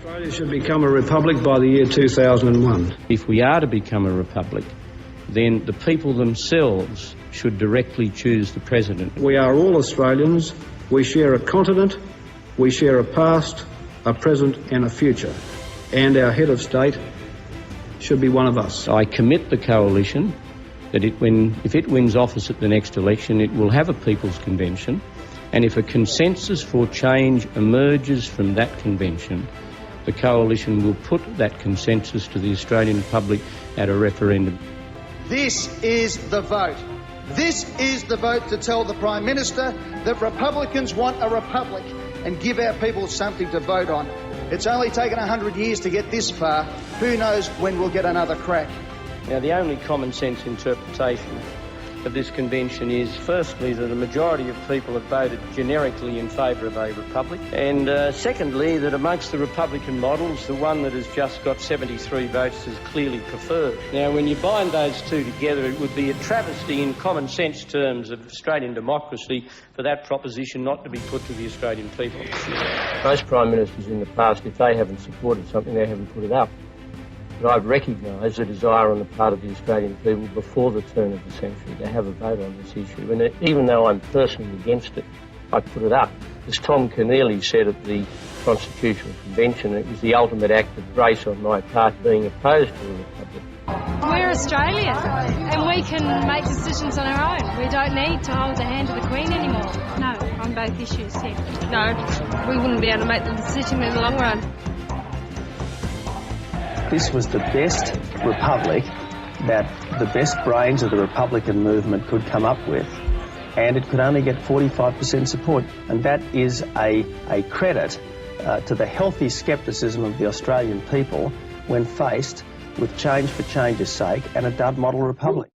Australia should become a republic by the year 2001. If we are to become a republic, then the people themselves should directly choose the president. We are all Australians. We share a continent. We share a past, a present and a future. And our head of state should be one of us. I commit the coalition that if it wins office at the next election, it will have a People's Convention, and if a consensus for change emerges from that convention, the coalition will put that consensus to the Australian public at a referendum. This is the vote. This is the vote to tell the Prime Minister that Republicans want a republic and give our people something to vote on. It's only taken 100 years to get this far. Who knows when we'll get another crack? Now, the only common sense interpretation of this convention is, firstly, that a majority of people have voted generically in favour of a republic, and secondly, that amongst the Republican models, the one that has just got 73 votes is clearly preferred. Now, when you bind those two together, it would be a travesty in common sense terms of Australian democracy for that proposition not to be put to the Australian people. Most Prime Ministers in the past, if they haven't supported something, they haven't put it up. But I've recognised a desire on the part of the Australian people before the turn of the century to have a vote on this issue. And even though I'm personally against it, I put it up. As Tom Keneally said at the Constitutional Convention, it was the ultimate act of grace on my part being opposed to a republic. We're Australian and we can make decisions on our own. We don't need to hold the hand of the Queen anymore. No, on both issues here. No, we wouldn't be able to make the decision in the long run. This was the best republic that the best brains of the Republican movement could come up with, and it could only get 45% support, and that is a credit to the healthy scepticism of the Australian people when faced with change for change's sake and a dud model republic.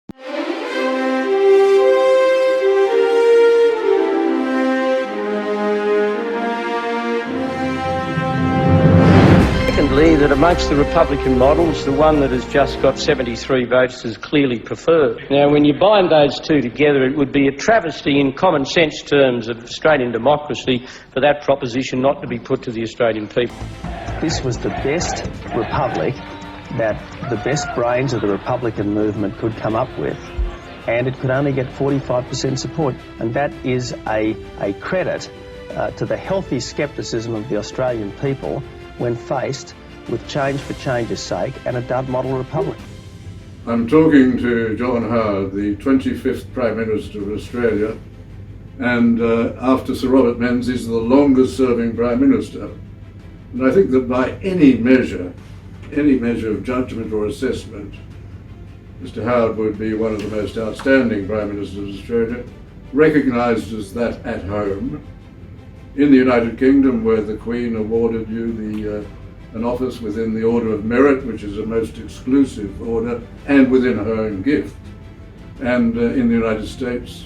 Secondly, that amongst the Republican models, the one that has just got 73 votes is clearly preferred. Now, when you bind those two together, it would be a travesty in common sense terms of Australian democracy for that proposition not to be put to the Australian people. This was the best republic that the best brains of the Republican movement could come up with, and it could only get 45% support, and that is a credit to the healthy scepticism of the Australian people when faced with change for change's sake and a dud model republic. I'm talking to John Howard, the 25th Prime Minister of Australia, and after Sir Robert Menzies, the longest serving Prime Minister. And I think that by any measure of judgment or assessment, Mr. Howard would be one of the most outstanding Prime Ministers of Australia, recognised as that at home. In the United Kingdom, where the Queen awarded you an office within the Order of Merit, which is a most exclusive order, and within her own gift. And in the United States,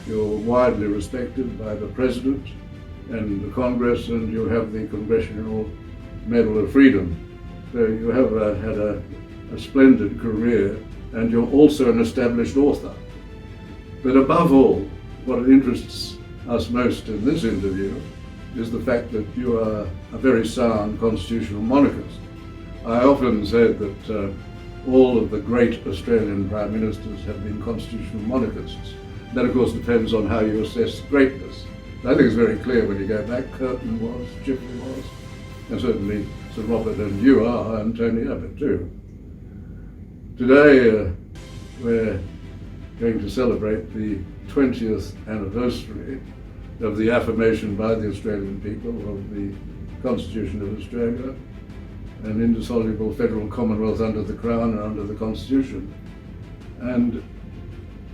you're widely respected by the President and the Congress, and you have the Congressional Medal of Freedom. So you have had a splendid career, and you're also an established author. But above all, what interests us most in this interview is the fact that you are a very sound constitutional monarchist. I often said that all of the great Australian Prime Ministers have been constitutional monarchists. That of course depends on how you assess greatness. I think it's very clear when you go back, Curtin was, Chifley was, and certainly Sir Robert and you are, and Tony Abbott too. Today we're going to celebrate the 20th anniversary of the affirmation by the Australian people of the Constitution of Australia, an indissoluble federal commonwealth under the Crown and under the Constitution. And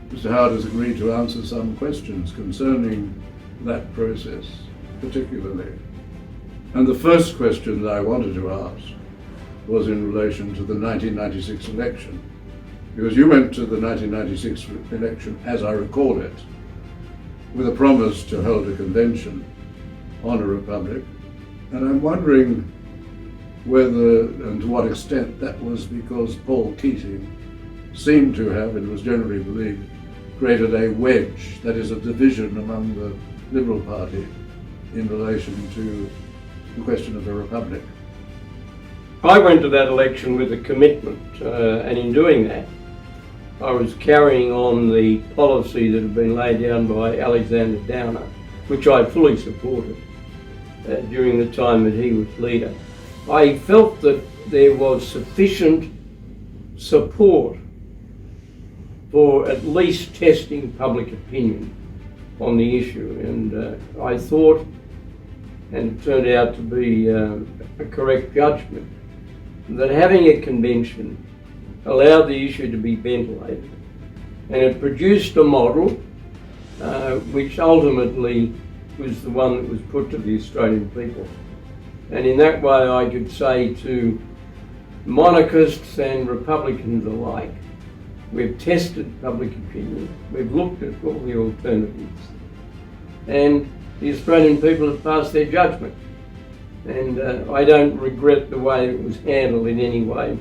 Mr. Howard has agreed to answer some questions concerning that process, particularly. And the first question that I wanted to ask was in relation to the 1996 election, because you went to the 1996 election, as I recall it, with a promise to hold a convention on a republic. And I'm wondering whether and to what extent that was because Paul Keating seemed to have, it was generally believed, created a wedge, that is a division among the Liberal Party in relation to the question of a republic. I went to that election with a commitment, and in doing that, I was carrying on the policy that had been laid down by Alexander Downer, which I fully supported during the time that he was leader. I felt that there was sufficient support for at least testing public opinion on the issue, and I thought, and it turned out to be a correct judgment, that having a convention allowed the issue to be ventilated, and it produced a model which ultimately was the one that was put to the Australian people. And in that way I could say to monarchists and Republicans alike, we've tested public opinion, we've looked at all the alternatives, and the Australian people have passed their judgment. And I don't regret the way it was handled in any way.